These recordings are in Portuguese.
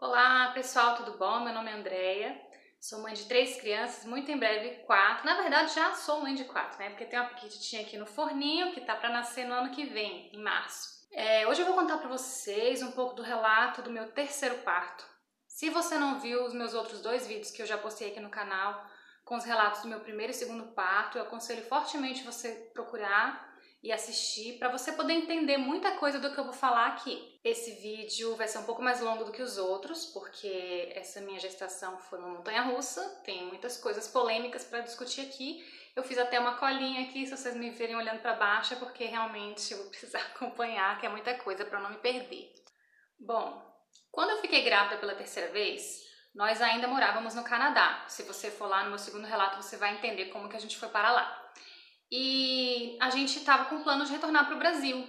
Olá pessoal, tudo bom? Meu nome é Andreia, sou mãe de 3 crianças, muito em breve 4. Na verdade já sou mãe de 4, né? Porque tem uma pequitinha aqui no forninho que tá para nascer no ano que vem, em março. Hoje eu vou contar para vocês um pouco do relato do meu terceiro parto. Se você não viu os meus outros 2 vídeos que eu já postei aqui no canal com os relatos do meu primeiro e segundo parto, eu aconselho fortemente você procurar e assistir para você poder entender muita coisa do que eu vou falar aqui. Esse vídeo vai ser um pouco mais longo do que os outros, porque essa minha gestação foi uma montanha-russa, tem muitas coisas polêmicas para discutir aqui. Eu fiz até uma colinha aqui, se vocês me verem olhando para baixo é porque realmente eu vou precisar acompanhar, que é muita coisa para não me perder. Bom, quando eu fiquei grávida pela terceira vez, nós ainda morávamos no Canadá. Se você for lá no meu segundo relato, você vai entender como que a gente foi para lá. E a gente estava com plano de retornar para o Brasil,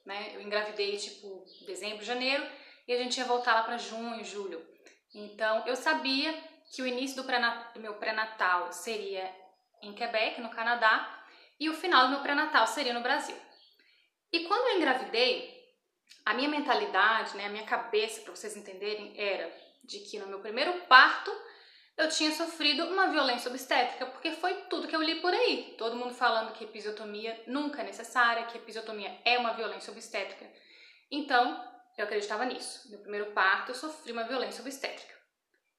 né? Eu engravidei tipo dezembro, janeiro, e a gente ia voltar lá para junho, julho. Então eu sabia que o início do meu pré-natal seria em Quebec, no Canadá, e o final do meu pré-natal seria no Brasil. E quando eu engravidei, a minha mentalidade, né, a minha cabeça, para vocês entenderem, era de que no meu primeiro parto eu tinha sofrido uma violência obstétrica, porque foi tudo que eu li por aí. Todo mundo falando que episiotomia nunca é necessária, que episiotomia é uma violência obstétrica. Então, eu acreditava nisso. No primeiro parto, eu sofri uma violência obstétrica.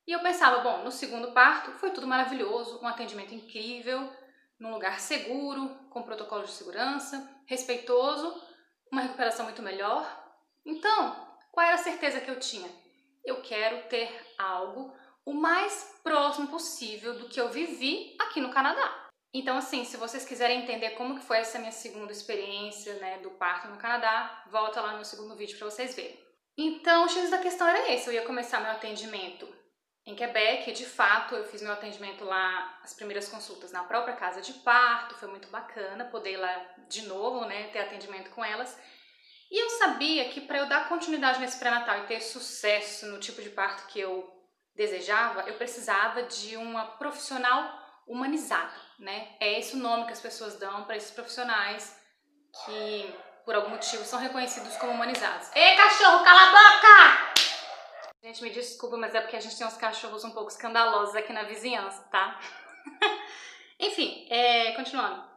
E eu pensava, bom, no segundo parto foi tudo maravilhoso, um atendimento incrível, num lugar seguro, com protocolo de segurança, respeitoso, uma recuperação muito melhor. Então, qual era a certeza que eu tinha? Eu quero ter algo o mais próximo possível do que eu vivi aqui no Canadá. Então, assim, se vocês quiserem entender como que foi essa minha segunda experiência, né, do parto no Canadá, volta lá no segundo vídeo para vocês verem. Então, o X da questão era esse, eu ia começar meu atendimento em Quebec, de fato, eu fiz meu atendimento lá, as primeiras consultas na própria casa de parto, foi muito bacana poder ir lá de novo, né, ter atendimento com elas. E eu sabia que para eu dar continuidade nesse pré-natal e ter sucesso no tipo de parto que eu desejava, eu precisava de uma profissional humanizada, né? É esse o nome que as pessoas dão para esses profissionais que, por algum motivo, são reconhecidos como humanizados. Ei, cachorro, cala a boca! Gente, me desculpa, mas é porque a gente tem uns cachorros um pouco escandalosos aqui na vizinhança, tá? Enfim, continuando.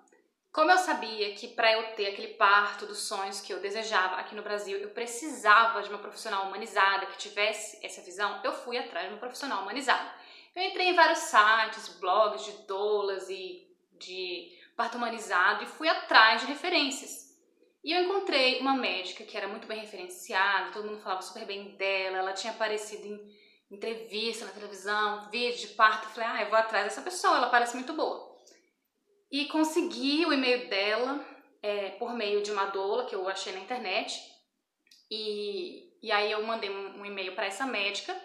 Como eu sabia que para eu ter aquele parto dos sonhos que eu desejava aqui no Brasil, eu precisava de uma profissional humanizada que tivesse essa visão, eu fui atrás de uma profissional humanizada. Eu entrei em vários sites, blogs de doulas e de parto humanizado e fui atrás de referências. E eu encontrei uma médica que era muito bem referenciada, todo mundo falava super bem dela, ela tinha aparecido em entrevista na televisão, vídeo de parto, eu falei, eu vou atrás dessa pessoa, ela parece muito boa. E consegui o e-mail dela por meio de uma doula que eu achei na internet. E aí eu mandei um e-mail para essa médica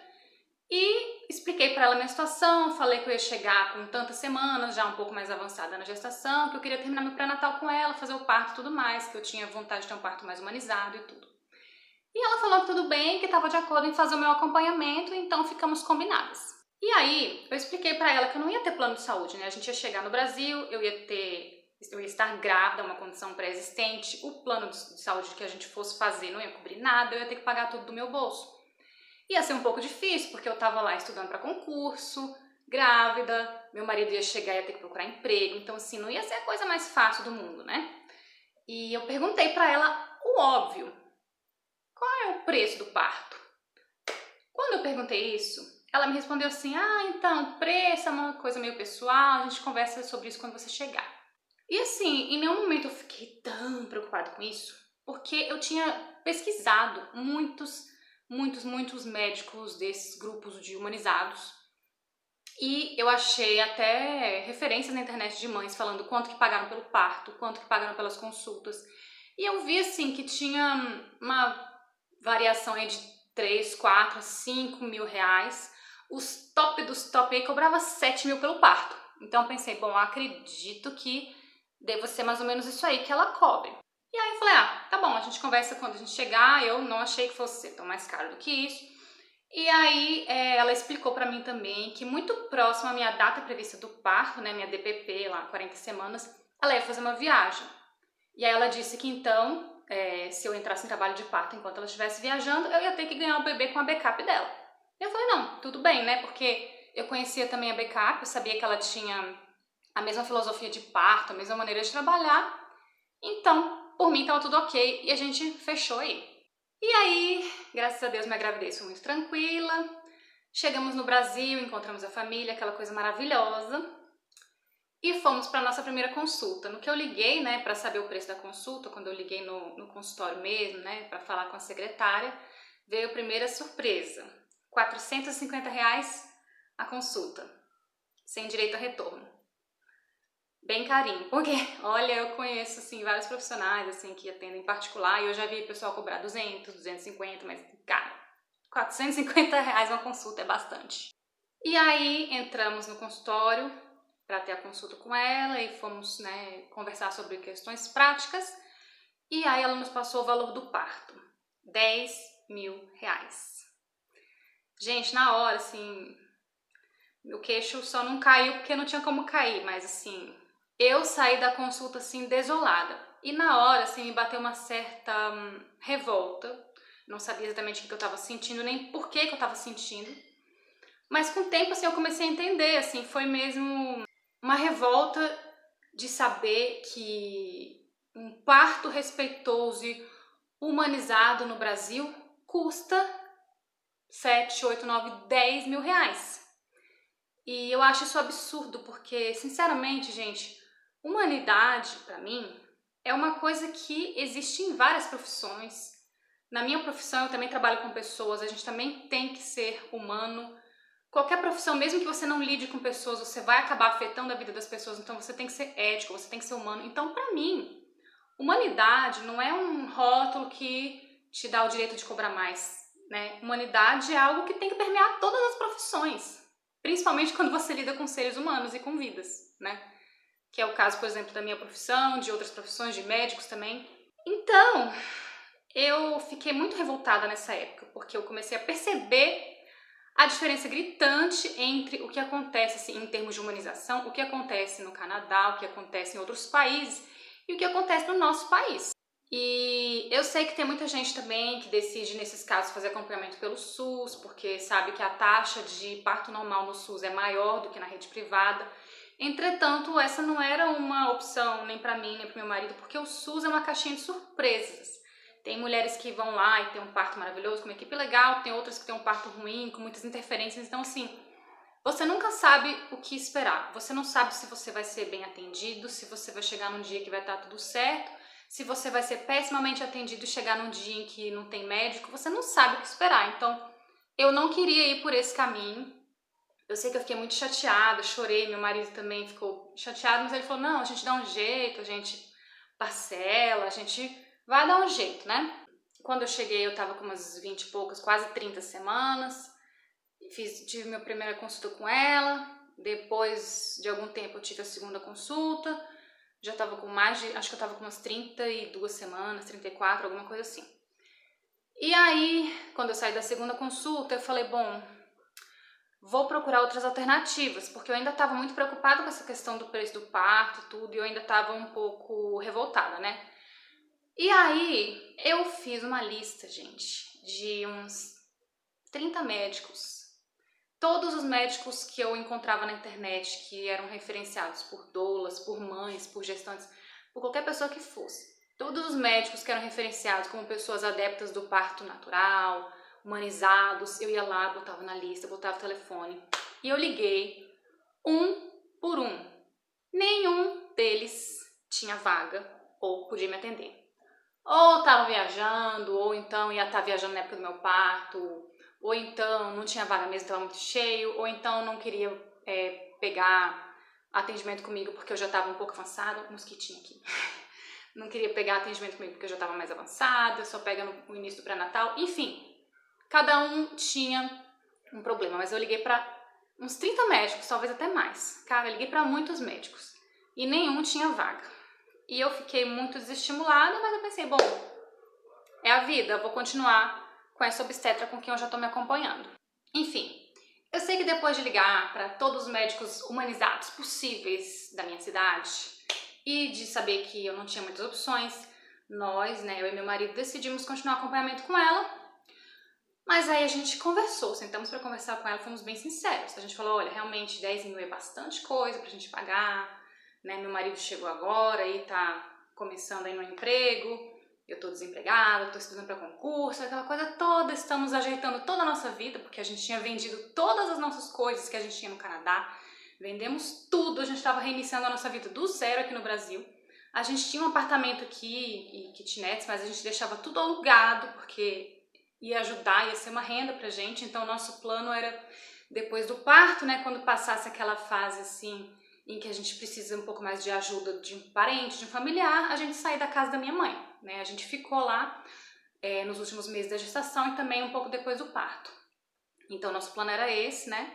e expliquei para ela a minha situação, falei que eu ia chegar com tantas semanas, já um pouco mais avançada na gestação, que eu queria terminar meu pré-natal com ela, fazer o parto e tudo mais, que eu tinha vontade de ter um parto mais humanizado e tudo. E ela falou que tudo bem, que estava de acordo em fazer o meu acompanhamento, então ficamos combinadas. E aí, eu expliquei pra ela que eu não ia ter plano de saúde, né? A gente ia chegar no Brasil, eu ia estar grávida, uma condição pré-existente, o plano de saúde que a gente fosse fazer não ia cobrir nada, eu ia ter que pagar tudo do meu bolso. Ia ser um pouco difícil, porque eu tava lá estudando pra concurso, grávida, meu marido ia chegar e ia ter que procurar emprego, então assim, não ia ser a coisa mais fácil do mundo, né? E eu perguntei pra ela o óbvio, qual é o preço do parto? Quando eu perguntei isso, ela me respondeu assim, então, preço é uma coisa meio pessoal, a gente conversa sobre isso quando você chegar. E assim, em nenhum momento eu fiquei tão preocupada com isso, porque eu tinha pesquisado muitos médicos desses grupos de humanizados, e eu achei até referências na internet de mães falando quanto que pagaram pelo parto, quanto que pagaram pelas consultas, e eu vi assim que tinha uma variação aí de 3, 4, 5 mil reais. Os top dos top aí cobrava 7 mil pelo parto. Então eu pensei, bom, acredito que deva ser mais ou menos isso aí que ela cobre. E aí eu falei, tá bom, a gente conversa quando a gente chegar, eu não achei que fosse ser tão mais caro do que isso. E aí ela explicou pra mim também que muito próximo à minha data prevista do parto, né, minha DPP lá, 40 semanas, ela ia fazer uma viagem. E aí ela disse que então, se eu entrasse em trabalho de parto enquanto ela estivesse viajando, eu ia ter que ganhar o bebê com a backup dela. Eu falei, não, tudo bem, né? Porque eu conhecia também a Backup, eu sabia que ela tinha a mesma filosofia de parto, a mesma maneira de trabalhar. Então, por mim, tava tudo ok e a gente fechou aí. E aí, graças a Deus, minha gravidez foi muito tranquila. Chegamos no Brasil, encontramos a família, aquela coisa maravilhosa. E fomos para nossa primeira consulta. No que eu liguei, né, para saber o preço da consulta, quando eu liguei no consultório mesmo, né, para falar com a secretária, veio a primeira surpresa. R$ 450 a consulta, sem direito a retorno. Bem carinho, porque, olha, eu conheço, assim, vários profissionais, assim, que atendem em particular, e eu já vi o pessoal cobrar 200, 250, mas, cara, R$ 450 uma consulta é bastante. E aí, entramos no consultório para ter a consulta com ela e fomos, né, conversar sobre questões práticas, e aí ela nos passou o valor do parto, R$ 10.000. Gente, na hora, assim, meu queixo só não caiu porque não tinha como cair, mas assim, eu saí da consulta assim desolada. E na hora assim me bateu uma certa revolta. Não sabia exatamente o que eu estava sentindo, nem por que eu estava sentindo. Mas com o tempo assim eu comecei a entender, assim, foi mesmo uma revolta de saber que um parto respeitoso e humanizado no Brasil custa 7, 8, 9, R$ 10.000. E eu acho isso absurdo, porque, sinceramente, gente, humanidade, pra mim, é uma coisa que existe em várias profissões. Na minha profissão, eu também trabalho com pessoas, a gente também tem que ser humano. Qualquer profissão, mesmo que você não lide com pessoas, você vai acabar afetando a vida das pessoas, então você tem que ser ético, você tem que ser humano. Então, pra mim, humanidade não é um rótulo que te dá o direito de cobrar mais, né? Humanidade é algo que tem que permear todas as profissões. Principalmente quando você lida com seres humanos e com vidas, né? Que é o caso, por exemplo, da minha profissão, de outras profissões, de médicos também. Então, eu fiquei muito revoltada nessa época, porque eu comecei a perceber a diferença gritante entre o que acontece assim, em termos de humanização, o que acontece no Canadá, o que acontece em outros países e o que acontece no nosso país. E eu sei que tem muita gente também que decide, nesses casos, fazer acompanhamento pelo SUS, porque sabe que a taxa de parto normal no SUS é maior do que na rede privada. Entretanto, essa não era uma opção nem para mim, nem para meu marido, porque o SUS é uma caixinha de surpresas. Tem mulheres que vão lá e tem um parto maravilhoso, com uma equipe legal, tem outras que tem um parto ruim, com muitas interferências. Então, assim, você nunca sabe o que esperar. Você não sabe se você vai ser bem atendido, se você vai chegar num dia que vai estar tudo certo, se você vai ser pessimamente atendido e chegar num dia em que não tem médico, você não sabe o que esperar. Então, eu não queria ir por esse caminho. Eu sei que eu fiquei muito chateada, chorei, meu marido também ficou chateado, mas ele falou, não, a gente dá um jeito, a gente parcela, a gente vai dar um jeito, né? Quando eu cheguei, eu tava com umas 20 e poucas, quase 30 semanas, tive minha primeira consulta com ela, depois de algum tempo eu tive a segunda consulta, já tava com mais de, acho que eu tava com umas 32 semanas, 34, alguma coisa assim. E aí, quando eu saí da segunda consulta, eu falei, bom, vou procurar outras alternativas, porque eu ainda estava muito preocupada com essa questão do preço do parto e tudo, e eu ainda estava um pouco revoltada, né? E aí, eu fiz uma lista, gente, de uns 30 médicos. Todos os médicos que eu encontrava na internet, que eram referenciados por doulas, por mães, por gestantes, por qualquer pessoa que fosse. Todos os médicos que eram referenciados como pessoas adeptas do parto natural, humanizados, eu ia lá, botava na lista, botava o telefone. E eu liguei um por um. Nenhum deles tinha vaga ou podia me atender. Ou tava viajando, ou então ia estar viajando na época do meu parto, ou então não tinha vaga mesmo, estava muito cheio, ou então não queria pegar atendimento comigo porque eu já estava um pouco avançada, um mosquitinho aqui. Não queria pegar atendimento comigo porque eu já estava mais avançada, só pega no início do pré-natal, enfim. Cada um tinha um problema, mas eu liguei para uns 30 médicos, talvez até mais. Cara, eu liguei para muitos médicos e nenhum tinha vaga. E eu fiquei muito desestimulada, mas eu pensei, bom, é a vida, eu vou continuar com essa obstetra com quem eu já estou me acompanhando. Enfim, eu sei que depois de ligar para todos os médicos humanizados possíveis da minha cidade e de saber que eu não tinha muitas opções, nós, né, eu e meu marido, decidimos continuar o acompanhamento com ela. Mas aí a gente conversou, sentamos para conversar com ela, fomos bem sinceros. A gente falou, olha, realmente 10 mil é bastante coisa pra gente pagar, né? Meu marido chegou agora e tá começando aí no emprego, eu tô desempregada, tô estudando para concurso, aquela coisa toda, estamos ajeitando toda a nossa vida, porque a gente tinha vendido todas as nossas coisas que a gente tinha no Canadá, vendemos tudo, a gente estava reiniciando a nossa vida do zero aqui no Brasil. A gente tinha um apartamento aqui e kitnets, mas a gente deixava tudo alugado, porque ia ajudar, ia ser uma renda pra gente. Então o nosso plano era, depois do parto, né, quando passasse aquela fase assim, em que a gente precisa um pouco mais de ajuda de um parente, de um familiar, a gente sair da casa da minha mãe, né? A gente ficou lá nos últimos meses da gestação e também um pouco depois do parto. Então nosso plano era esse, né?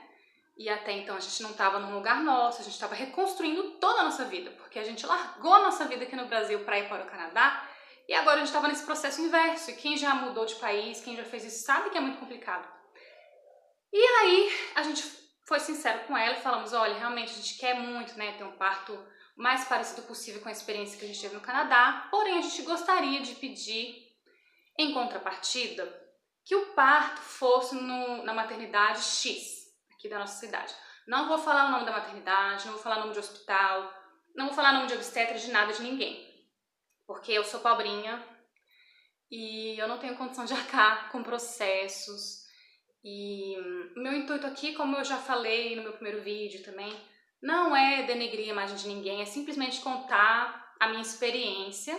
E até então a gente não estava num lugar nosso, a gente estava reconstruindo toda a nossa vida, porque a gente largou a nossa vida aqui no Brasil para ir para o Canadá, e agora a gente estava nesse processo inverso, e quem já mudou de país, quem já fez isso, sabe que é muito complicado. E aí a gente foi sincero com ela e falamos, olha, realmente a gente quer muito, né, ter um parto o mais parecido possível com a experiência que a gente teve no Canadá, porém a gente gostaria de pedir, em contrapartida, que o parto fosse na maternidade X, aqui da nossa cidade. Não vou falar o nome da maternidade, não vou falar o nome de hospital, não vou falar o nome de obstetra, de nada, de ninguém. Porque eu sou pobrinha e eu não tenho condição de arcar com processos. E meu intuito aqui, como eu já falei no meu primeiro vídeo também, não é denegrir a imagem de ninguém, é simplesmente contar a minha experiência.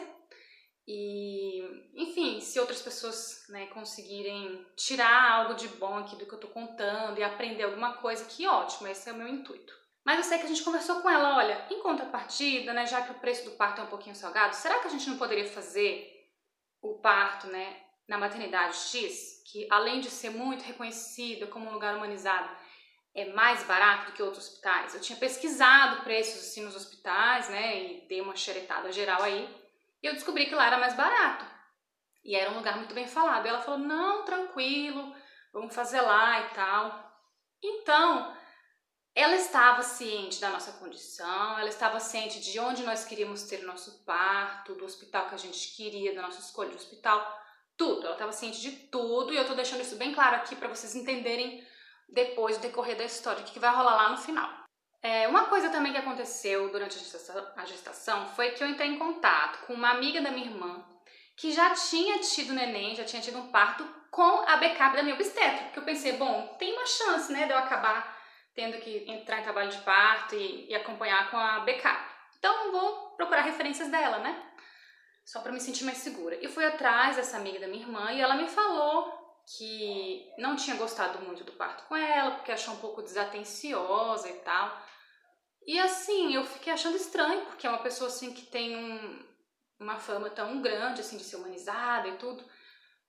E, enfim, se outras pessoas, né, conseguirem tirar algo de bom aqui do que eu tô contando e aprender alguma coisa, que ótimo, esse é o meu intuito. Mas eu sei que a gente conversou com ela, olha, em contrapartida, né, já que o preço do parto é um pouquinho salgado, será que a gente não poderia fazer o parto, né, na maternidade X, que além de ser muito reconhecida como um lugar humanizado, é mais barato do que outros hospitais? Eu tinha pesquisado preços assim nos hospitais, né, e dei uma xeretada geral aí, e eu descobri que lá era mais barato. E era um lugar muito bem falado. E ela falou, não, tranquilo, vamos fazer lá e tal. Então, ela estava ciente da nossa condição, ela estava ciente de onde nós queríamos ter o nosso parto, do hospital que a gente queria, da nossa escolha de hospital, tudo. Ela estava ciente de tudo e eu tô deixando isso bem claro aqui para vocês entenderem depois, do decorrer da história, o que vai rolar lá no final. Uma coisa também que aconteceu durante a gestação foi que eu entrei em contato com uma amiga da minha irmã que já tinha tido neném, já tinha tido um parto com a backup da minha obstetra. Porque eu pensei, bom, tem uma chance, né, de eu acabar tendo que entrar em trabalho de parto e acompanhar com a backup. Então, vou procurar referências dela, né? Só para me sentir mais segura. E fui atrás dessa amiga da minha irmã e ela me falou que não tinha gostado muito do parto com ela, porque achou um pouco desatenciosa e tal. E assim, eu fiquei achando estranho, porque é uma pessoa assim que tem uma fama tão grande, assim, de ser humanizada e tudo.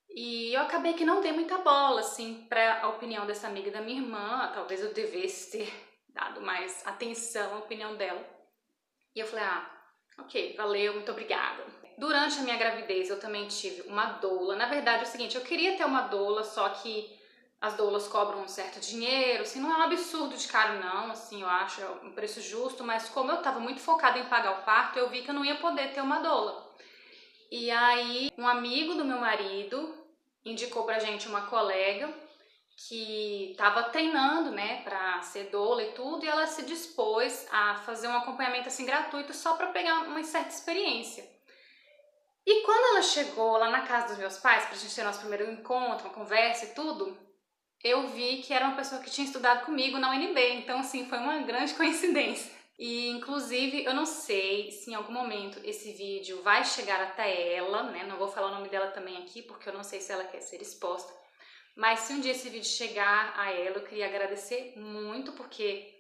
E eu acabei que não dei muita bola, assim, pra opinião dessa amiga da minha irmã. Talvez eu devesse ter dado mais atenção à opinião dela. E eu falei, ok, valeu, muito obrigada. Durante a minha gravidez eu também tive uma doula. Na verdade é o seguinte, eu queria ter uma doula, só que as doulas cobram um certo dinheiro, assim, não é um absurdo de caro não, assim, eu acho um preço justo, mas como eu tava muito focada em pagar o parto, eu vi que eu não ia poder ter uma doula. E aí, um amigo do meu marido indicou pra gente uma colega que tava treinando, né, pra ser doula e tudo, e ela se dispôs a fazer um acompanhamento, assim, gratuito, só pra pegar uma certa experiência. E quando ela chegou lá na casa dos meus pais, pra gente ter nosso primeiro encontro, uma conversa e tudo, eu vi que era uma pessoa que tinha estudado comigo na UNB, então assim, foi uma grande coincidência. E inclusive, eu não sei se em algum momento esse vídeo vai chegar até ela, né, não vou falar o nome dela também aqui, porque eu não sei se ela quer ser exposta, mas se um dia esse vídeo chegar a ela, eu queria agradecer muito, porque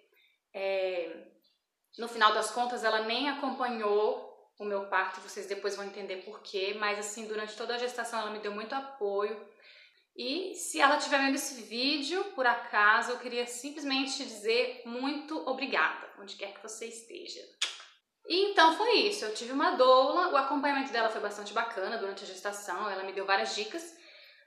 no final das contas ela nem acompanhou o meu parto, vocês depois vão entender por quê, mas assim, durante toda a gestação ela me deu muito apoio. E se ela estiver vendo esse vídeo, por acaso, eu queria simplesmente dizer muito obrigada, onde quer que você esteja. E então foi isso, eu tive uma doula, o acompanhamento dela foi bastante bacana durante a gestação, ela me deu várias dicas,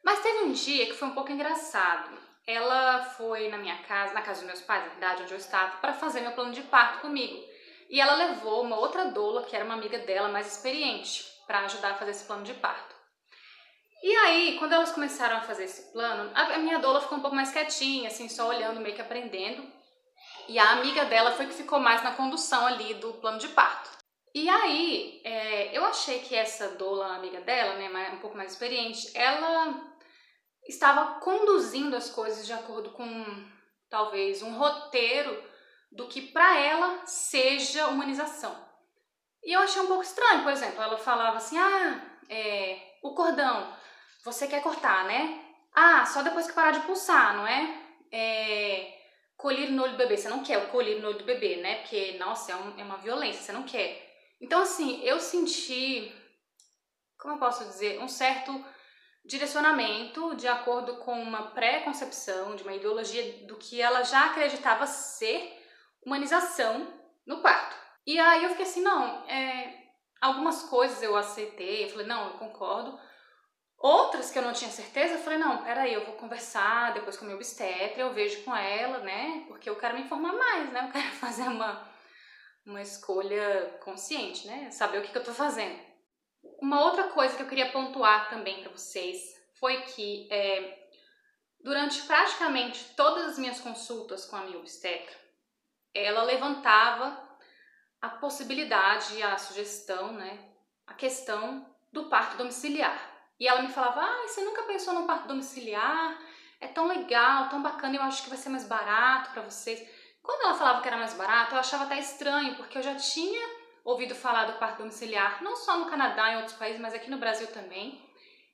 mas teve um dia que foi um pouco engraçado. Ela foi na minha casa, na casa dos meus pais, na verdade, onde eu estava, para fazer meu plano de parto comigo. E ela levou uma outra doula, que era uma amiga dela mais experiente, para ajudar a fazer esse plano de parto. E aí, quando elas começaram a fazer esse plano, a minha doula ficou um pouco mais quietinha, assim, só olhando, meio que aprendendo. E a amiga dela foi que ficou mais na condução ali do plano de parto. E aí, eu achei que essa doula, amiga dela, né, um pouco mais experiente, ela estava conduzindo as coisas de acordo com, talvez, um roteiro do que para ela seja humanização. E eu achei um pouco estranho, por exemplo, ela falava assim, o cordão, você quer cortar, né? Ah, só depois que parar de pulsar, não é? Colírio no olho do bebê, você não quer o colírio no olho do bebê, né? Porque, nossa, é uma violência, você não quer. Então, assim, eu senti, como eu posso dizer, um certo direcionamento de acordo com uma pré-concepção, de uma ideologia do que ela já acreditava ser humanização no parto. E aí eu fiquei assim, não, algumas coisas eu aceitei, eu falei, não, eu concordo. Outras que eu não tinha certeza, eu falei, não, peraí, eu vou conversar depois com a minha obstetra, eu vejo com ela, né, porque eu quero me informar mais, né, eu quero fazer uma escolha consciente, né, saber o que eu tô fazendo. Uma outra coisa que eu queria pontuar também para vocês foi que durante praticamente todas as minhas consultas com a minha obstetra, ela levantava a possibilidade, a sugestão, né, a questão do parto domiciliar. E ela me falava, você nunca pensou no parto domiciliar? É tão legal, tão bacana, eu acho que vai ser mais barato para vocês. Quando ela falava que era mais barato, eu achava até estranho, porque eu já tinha ouvido falar do parto domiciliar, não só no Canadá e em outros países, mas aqui no Brasil também.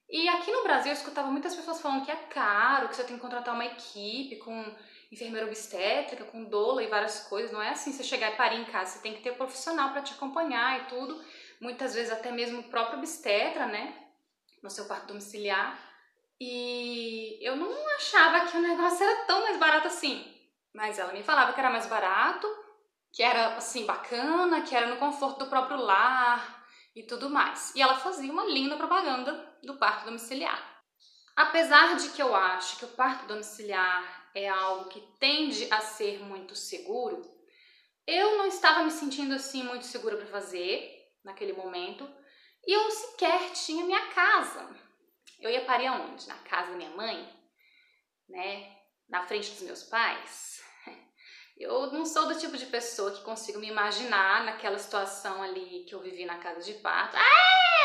E aqui no Brasil eu escutava muitas pessoas falando que é caro, que você tem que contratar uma equipe com enfermeira obstétrica, com doula e várias coisas. Não é assim você chegar e parir em casa, você tem que ter profissional para te acompanhar e tudo. Muitas vezes até mesmo o próprio obstetra, né, no seu parto domiciliar. E eu não achava que o negócio era tão mais barato assim. Mas ela me falava que era mais barato, que era assim bacana, que era no conforto do próprio lar e tudo mais. E ela fazia uma linda propaganda do parto domiciliar. Apesar de que eu acho que o parto domiciliar é algo que tende a ser muito seguro, eu não estava me sentindo assim muito segura para fazer naquele momento e eu sequer tinha minha casa. Eu ia parir aonde? Na casa da minha mãe, né? Na frente dos meus pais. Eu não sou do tipo de pessoa que consigo me imaginar naquela situação ali que eu vivi na casa de parto,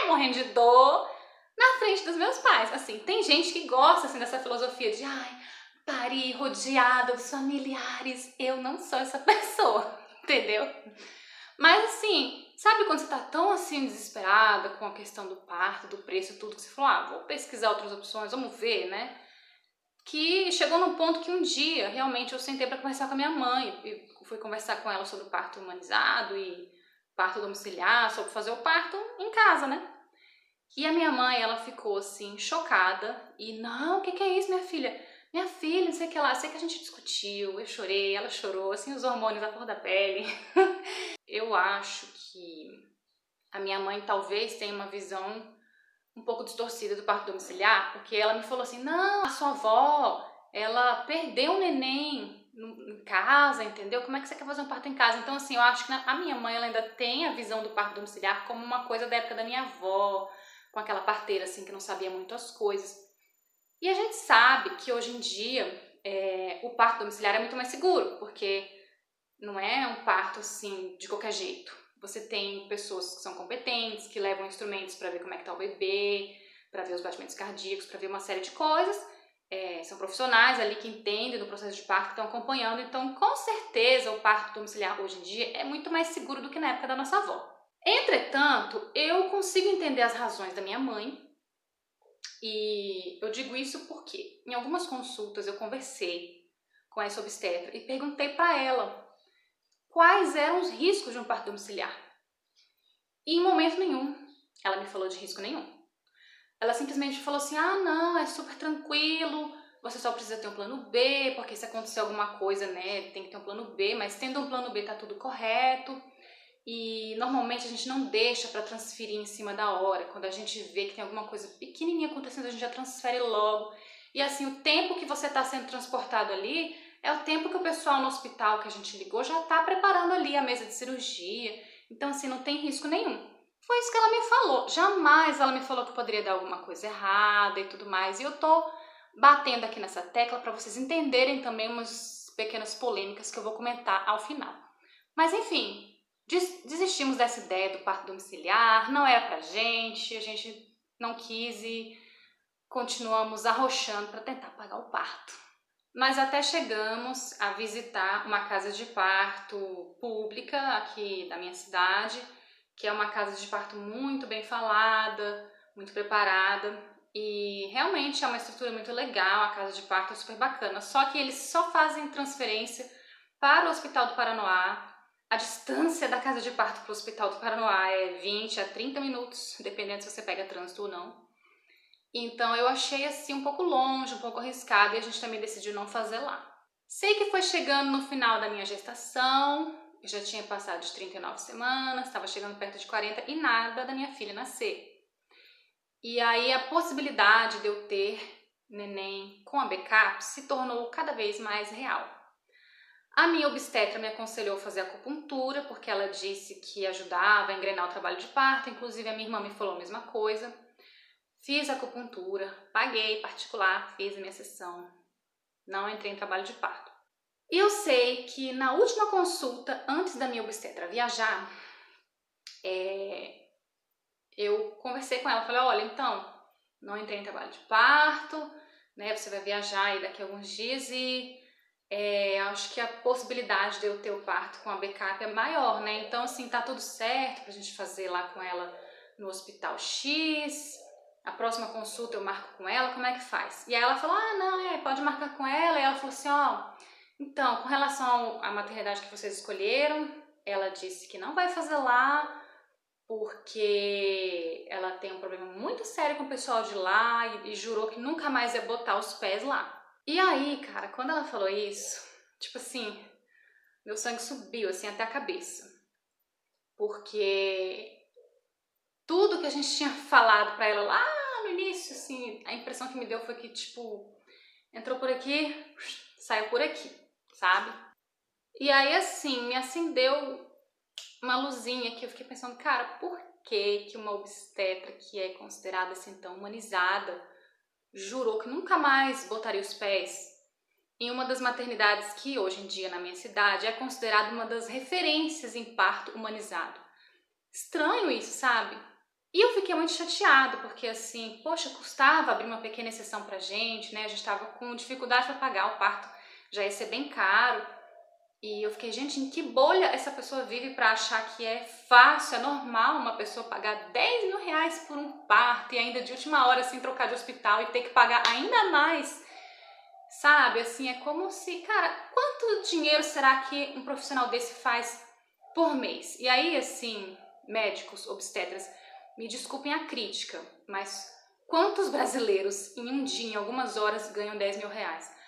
morrendo de dor, na frente dos meus pais. Assim, tem gente que gosta assim dessa filosofia de parir rodeada dos familiares. Eu não sou essa pessoa, entendeu? Mas assim, sabe quando você tá tão assim desesperada com a questão do parto, do preço, tudo, que você falou, vou pesquisar outras opções, vamos ver, né? Que chegou num ponto que um dia, realmente, eu sentei para conversar com a minha mãe, e fui conversar com ela sobre o parto humanizado e parto domiciliar, sobre fazer o parto em casa, né? E a minha mãe, ela ficou assim, chocada, e não, o que é isso, minha filha? Minha filha, não sei o que lá, sei que a gente discutiu, eu chorei, ela chorou, assim, os hormônios à flor da pele. Eu acho que a minha mãe talvez tenha uma visão um pouco distorcida do parto domiciliar, porque ela me falou assim, não, a sua avó, ela perdeu um neném em casa, entendeu? Como é que você quer fazer um parto em casa? Então, assim, eu acho que a minha mãe, ela ainda tem a visão do parto domiciliar como uma coisa da época da minha avó, com aquela parteira, assim, que não sabia muito as coisas. E a gente sabe que hoje em dia o parto domiciliar é muito mais seguro, porque não é um parto, assim, de qualquer jeito. Você tem pessoas que são competentes, que levam instrumentos para ver como é que tá o bebê, para ver os batimentos cardíacos, para ver uma série de coisas. São profissionais ali que entendem do processo de parto, que estão acompanhando. Então, com certeza, o parto domiciliar hoje em dia é muito mais seguro do que na época da nossa avó. Entretanto, eu consigo entender as razões da minha mãe. E eu digo isso porque em algumas consultas eu conversei com essa obstetra e perguntei para ela quais eram os riscos de um parto domiciliar. E em momento nenhum ela me falou de risco nenhum. Ela simplesmente falou assim, não, é super tranquilo, você só precisa ter um plano B, porque se acontecer alguma coisa, né, tem que ter um plano B, mas tendo um plano B tá tudo correto. E normalmente a gente não deixa para transferir em cima da hora. Quando a gente vê que tem alguma coisa pequenininha acontecendo, a gente já transfere logo. E assim, o tempo que você está sendo transportado ali é o tempo que o pessoal no hospital que a gente ligou já está preparando ali a mesa de cirurgia. Então assim, não tem risco nenhum. Foi isso que ela me falou. Jamais ela me falou que poderia dar alguma coisa errada e tudo mais. E eu tô batendo aqui nessa tecla para vocês entenderem também umas pequenas polêmicas que eu vou comentar ao final. Mas enfim, desistimos dessa ideia do parto domiciliar, não era pra gente, a gente não quis e continuamos arrochando para tentar pagar o parto. Mas até chegamos a visitar uma casa de parto pública aqui da minha cidade, que é uma casa de parto muito bem falada, muito preparada, e realmente é uma estrutura muito legal, a casa de parto é super bacana, só que eles só fazem transferência para o Hospital do Paranoá. A distância da casa de parto para o Hospital do Paranoá é 20 a 30 minutos, dependendo se você pega trânsito ou não. Então eu achei assim um pouco longe, um pouco arriscado e a gente também decidiu não fazer lá. Sei que foi chegando no final da minha gestação, eu já tinha passado de 39 semanas, estava chegando perto de 40 e nada da minha filha nascer. E aí a possibilidade de eu ter neném com a backup se tornou cada vez mais real. A minha obstetra me aconselhou a fazer acupuntura, porque ela disse que ajudava a engrenar o trabalho de parto, inclusive a minha irmã me falou a mesma coisa. Fiz acupuntura, paguei particular, fiz a minha sessão, não entrei em trabalho de parto. E eu sei que na última consulta, antes da minha obstetra viajar, eu conversei com ela, falei, olha, então, não entrei em trabalho de parto, né, você vai viajar aí daqui a alguns dias e acho que a possibilidade de eu ter o parto com a backup é maior, né, então assim, tá tudo certo pra gente fazer lá com ela no hospital X, a próxima consulta eu marco com ela, como é que faz? E aí ela falou, não, pode marcar com ela, e ela falou assim, então, com relação à maternidade que vocês escolheram, ela disse que não vai fazer lá, porque ela tem um problema muito sério com o pessoal de lá e jurou que nunca mais ia botar os pés lá. E aí, cara, quando ela falou isso, tipo assim, meu sangue subiu assim até a cabeça. Porque tudo que a gente tinha falado pra ela lá no início, assim, a impressão que me deu foi que, tipo, entrou por aqui, saiu por aqui, sabe? E aí, assim, me acendeu uma luzinha que eu fiquei pensando, cara, por que que uma obstetra que é considerada assim tão humanizada jurou que nunca mais botaria os pés em uma das maternidades que hoje em dia na minha cidade é considerada uma das referências em parto humanizado? Estranho isso, sabe? E eu fiquei muito chateada, porque assim, poxa, custava abrir uma pequena exceção pra gente, né? A gente tava com dificuldade para pagar o parto, já ia ser bem caro. E eu fiquei, gente, em que bolha essa pessoa vive para achar que é fácil, é normal uma pessoa pagar 10 mil reais por um parto e ainda de última hora assim trocar de hospital e ter que pagar ainda mais, sabe? Assim, é como se, cara, quanto dinheiro será que um profissional desse faz por mês? E aí, assim, médicos, obstetras, me desculpem a crítica, mas quantos brasileiros em um dia, em algumas horas, ganham 10 mil reais?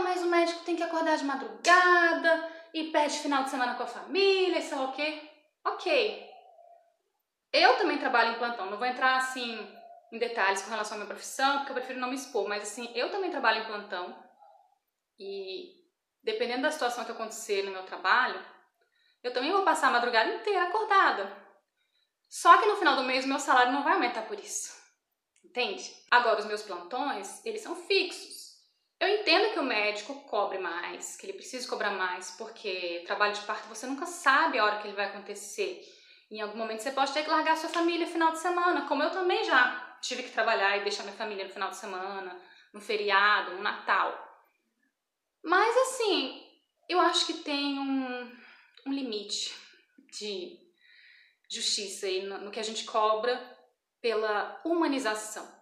Mas o médico tem que acordar de madrugada e perde final de semana com a família, sei lá o quê. Ok. Eu também trabalho em plantão, não vou entrar assim em detalhes com relação à minha profissão, porque eu prefiro não me expor, mas assim, eu também trabalho em plantão e dependendo da situação que acontecer no meu trabalho, eu também vou passar a madrugada inteira acordada. Só que no final do mês o meu salário não vai aumentar por isso. Entende? Agora, os meus plantões, eles são fixos. Eu entendo que o médico cobre mais, que ele precisa cobrar mais, porque trabalho de parto você nunca sabe a hora que ele vai acontecer. Em algum momento você pode ter que largar sua família no final de semana, como eu também já tive que trabalhar e deixar minha família no final de semana, no feriado, no Natal. Mas assim, eu acho que tem um limite de justiça aí no que a gente cobra pela humanização.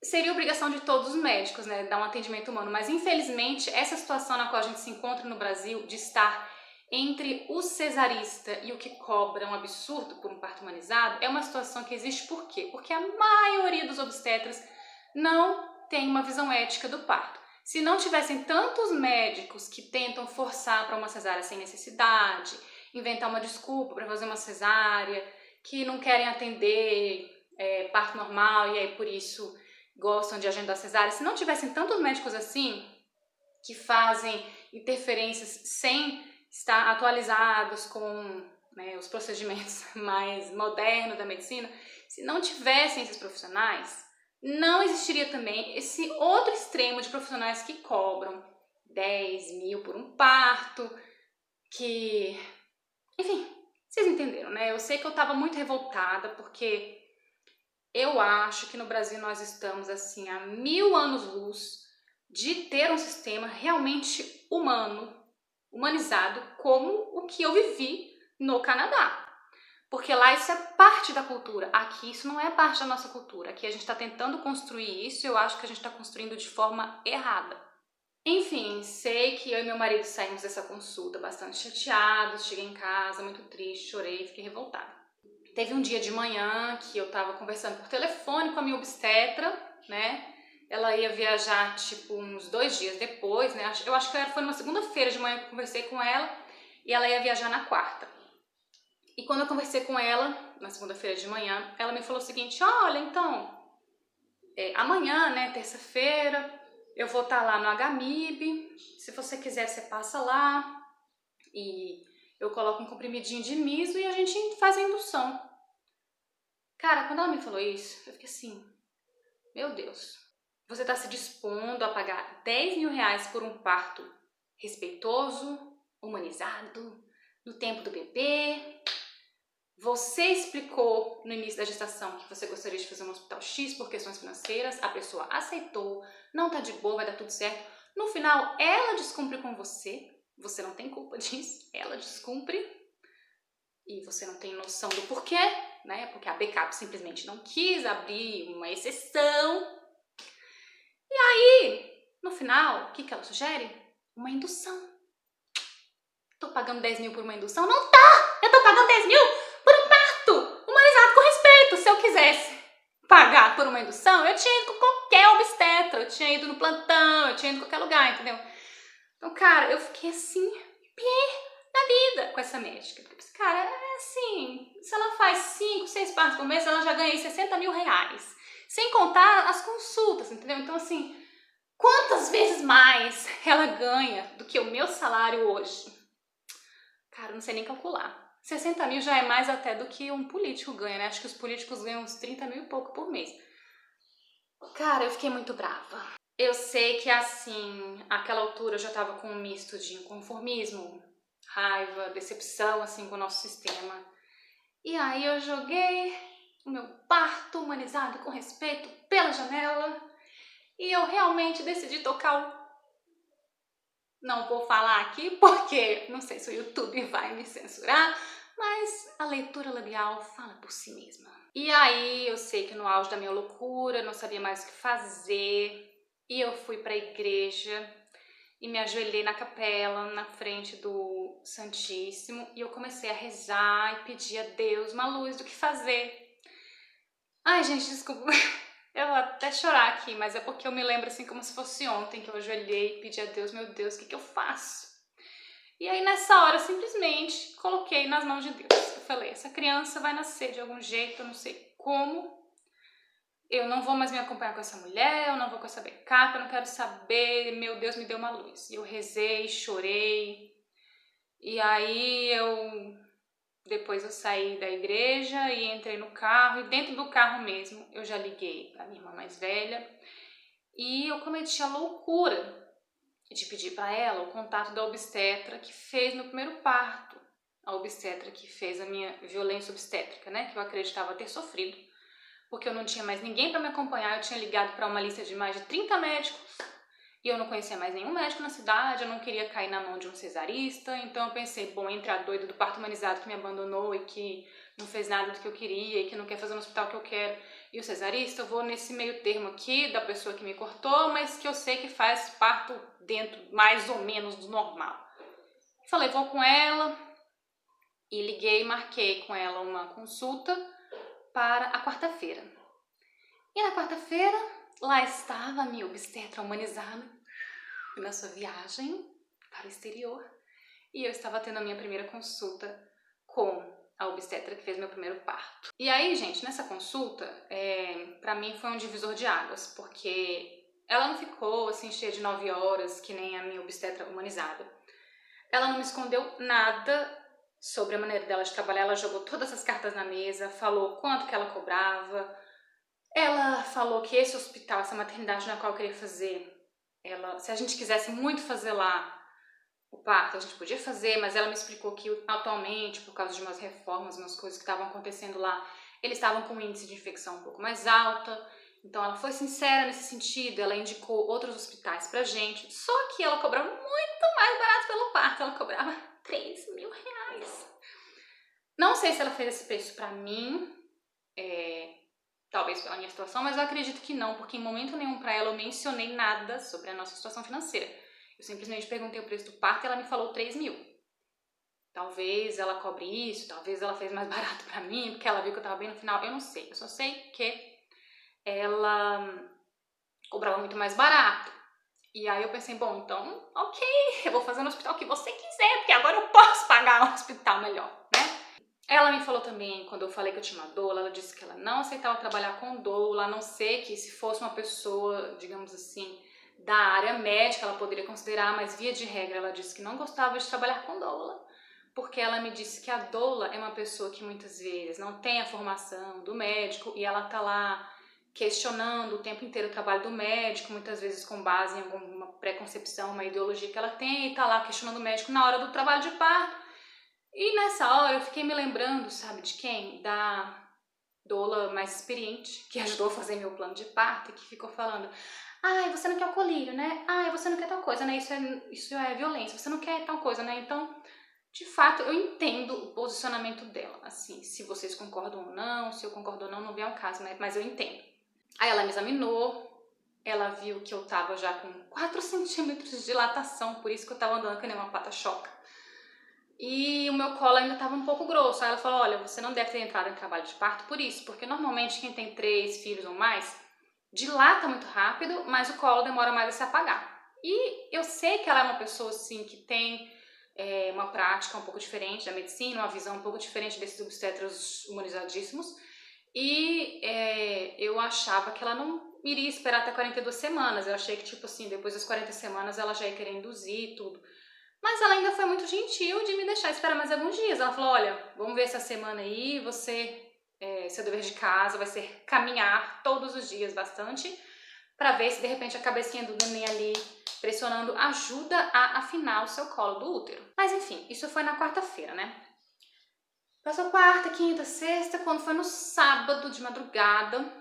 Seria obrigação de todos os médicos, né, dar um atendimento humano, mas infelizmente essa situação na qual a gente se encontra no Brasil de estar entre o cesarista e o que cobra um absurdo por um parto humanizado é uma situação que existe por quê? Porque a maioria dos obstetras não tem uma visão ética do parto. Se não tivessem tantos médicos que tentam forçar para uma cesárea sem necessidade, inventar uma desculpa para fazer uma cesárea, que não querem atender parto normal e aí por isso gostam de agendar cesárea, se não tivessem tantos médicos assim, que fazem interferências sem estar atualizados com né, os procedimentos mais modernos da medicina, se não tivessem esses profissionais, não existiria também esse outro extremo de profissionais que cobram 10 mil por um parto, que... Enfim, vocês entenderam, né? Eu sei que eu tava muito revoltada, porque eu acho que no Brasil nós estamos, assim, a 1000 anos-luz de ter um sistema realmente humano, humanizado, como o que eu vivi no Canadá. Porque lá isso é parte da cultura, aqui isso não é parte da nossa cultura. Aqui a gente está tentando construir isso e eu acho que a gente está construindo de forma errada. Enfim, sei que eu e meu marido saímos dessa consulta bastante chateados, cheguei em casa muito triste, chorei, fiquei revoltada. Teve um dia de manhã que eu tava conversando por telefone com a minha obstetra, né? Ela ia viajar, tipo, uns 2 dias depois, né? Eu acho que foi numa segunda-feira de manhã que eu conversei com ela e ela ia viajar na quarta. E quando eu conversei com ela, na segunda-feira de manhã, ela me falou o seguinte: olha, então, amanhã, né, terça-feira, eu vou estar lá no HMIB, se você quiser você passa lá e eu coloco um comprimidinho de miso e a gente faz a indução. Cara, quando ela me falou isso, eu fiquei assim, meu Deus, você está se dispondo a pagar 10 mil reais por um parto respeitoso, humanizado, no tempo do bebê? Você explicou no início da gestação que você gostaria de fazer um hospital X por questões financeiras, a pessoa aceitou, não tá de boa, vai dar tudo certo. No final, ela descumpre com você não tem culpa disso, ela descumpre e você não tem noção do porquê, né? Porque a backup simplesmente não quis abrir uma exceção. E aí, no final, o que ela sugere? Uma indução. Tô pagando 10 mil por uma indução? Não tá! Eu tô pagando 10 mil por um parto humanizado com respeito. Se eu quisesse pagar por uma indução, eu tinha ido com qualquer obstetra, eu tinha ido no plantão, eu tinha ido em qualquer lugar, entendeu? Então, cara, eu fiquei assim, pé da vida com essa médica. Porque, cara, é assim, se ela faz 5, 6 partos por mês, ela já ganha 60 mil reais. Sem contar as consultas, entendeu? Então, assim, quantas vezes mais ela ganha do que o meu salário hoje? Cara, eu não sei nem calcular. 60 mil já é mais até do que um político ganha, né? Acho que os políticos ganham uns 30 mil e pouco por mês. Cara, eu fiquei muito brava. Eu sei que, assim, àquela altura eu já tava com um misto de inconformismo, raiva, decepção, assim, com o nosso sistema. E aí eu joguei o meu parto humanizado com respeito pela janela e eu realmente decidi tocar o... Não vou falar aqui porque não sei se o YouTube vai me censurar, mas a leitura labial fala por si mesma. E aí eu sei que no auge da minha loucura, não sabia mais o que fazer, e eu fui para a igreja e me ajoelhei na capela, na frente do Santíssimo, e eu comecei a rezar e pedir a Deus uma luz do que fazer. Ai, gente, desculpa, eu vou até chorar aqui, mas é porque eu me lembro assim como se fosse ontem que eu ajoelhei e pedi a Deus, meu Deus, o que eu faço? E aí nessa hora eu simplesmente coloquei nas mãos de Deus. Eu falei, essa criança vai nascer de algum jeito, eu não sei como. Eu não vou mais me acompanhar com essa mulher, eu não vou com essa backup, eu não quero saber, meu Deus me deu uma luz. E eu rezei, chorei, e aí depois eu saí da igreja e entrei no carro, e dentro do carro mesmo eu já liguei pra minha irmã mais velha, e eu cometi a loucura de pedir para ela o contato da obstetra que fez meu primeiro parto, a obstetra que fez a minha violência obstétrica, né, que eu acreditava ter sofrido, porque eu não tinha mais ninguém para me acompanhar, eu tinha ligado para uma lista de mais de 30 médicos, e eu não conhecia mais nenhum médico na cidade, eu não queria cair na mão de um cesarista, então eu pensei, bom, entre a doida do parto humanizado que me abandonou e que não fez nada do que eu queria e que não quer fazer no hospital que eu quero, e o cesarista, eu vou nesse meio termo aqui da pessoa que me cortou, mas que eu sei que faz parto dentro mais ou menos do normal. Falei, vou com ela, e liguei e marquei com ela uma consulta para a quarta-feira. E na quarta-feira, lá estava a minha obstetra humanizada na sua viagem para o exterior, e eu estava tendo a minha primeira consulta com a obstetra que fez meu primeiro parto. E aí, gente, nessa consulta, pra mim foi um divisor de águas, porque ela não ficou assim cheia de 9 horas, que nem a minha obstetra humanizada. Ela não me escondeu nada sobre a maneira dela de trabalhar. Ela jogou todas as cartas na mesa, falou quanto que ela cobrava. Ela falou que esse hospital, essa maternidade na qual eu queria fazer, se a gente quisesse muito fazer lá o parto, a gente podia fazer, mas ela me explicou que atualmente, por causa de umas reformas, umas coisas que estavam acontecendo lá, eles estavam com um índice de infecção um pouco mais alta. Então ela foi sincera nesse sentido, ela indicou outros hospitais pra gente, só que ela cobrava muito mais barato pelo parto, ela cobrava R$ 3.000. Não sei se ela fez esse preço pra mim, talvez pela minha situação, mas eu acredito que não, porque em momento nenhum pra ela eu mencionei nada sobre a nossa situação financeira. Eu simplesmente perguntei o preço do parto e ela me falou 3.000. Talvez ela cobre isso, talvez ela fez mais barato pra mim, porque ela viu que eu tava bem no final, eu não sei. Eu só sei que ela cobrava muito mais barato. E aí eu pensei, bom, então, ok, eu vou fazer no hospital que você quiser, porque agora eu posso pagar um hospital melhor, né? Ela me falou também, quando eu falei que eu tinha uma doula, ela disse que ela não aceitava trabalhar com doula, a não ser que se fosse uma pessoa, digamos assim, da área médica, ela poderia considerar, mas via de regra ela disse que não gostava de trabalhar com doula, porque ela me disse que a doula é uma pessoa que muitas vezes não tem a formação do médico e ela tá lá questionando o tempo inteiro o trabalho do médico, muitas vezes com base em alguma preconcepção, uma ideologia que ela tem, e tá lá questionando o médico na hora do trabalho de parto. E nessa hora eu fiquei me lembrando, sabe de quem? Da doula mais experiente, que ajudou a fazer meu plano de parto e que ficou falando: ai, você não quer o colírio, né? Ai, você não quer tal coisa, né? Isso é violência, você não quer tal coisa, né? Então, de fato, eu entendo o posicionamento dela. Assim, se vocês concordam ou não, se eu concordo ou não, não vem ao caso, né? Mas eu entendo. Aí ela me examinou, ela viu que eu tava já com 4 centímetros de dilatação, por isso que eu tava andando que nem uma pata-choca. E o meu colo ainda estava um pouco grosso. Aí ela falou, olha, você não deve ter entrado em trabalho de parto por isso, porque normalmente quem tem 3 filhos ou mais dilata muito rápido, mas o colo demora mais a se apagar. E eu sei que ela é uma pessoa assim que tem uma prática um pouco diferente da medicina, uma visão um pouco diferente desses obstetras humanizadíssimos, e eu achava que ela não iria esperar até 42 semanas. Eu achei que, tipo assim, depois das 40 semanas ela já ia querer induzir e tudo. Mas ela ainda foi muito gentil de me deixar esperar mais alguns dias. Ela falou, olha, vamos ver essa semana aí, seu dever de casa vai ser caminhar todos os dias bastante, para ver se de repente a cabecinha do neném ali pressionando ajuda a afinar o seu colo do útero. Mas enfim, isso foi na quarta-feira, né? Passou quarta, quinta, sexta, quando foi no sábado de madrugada,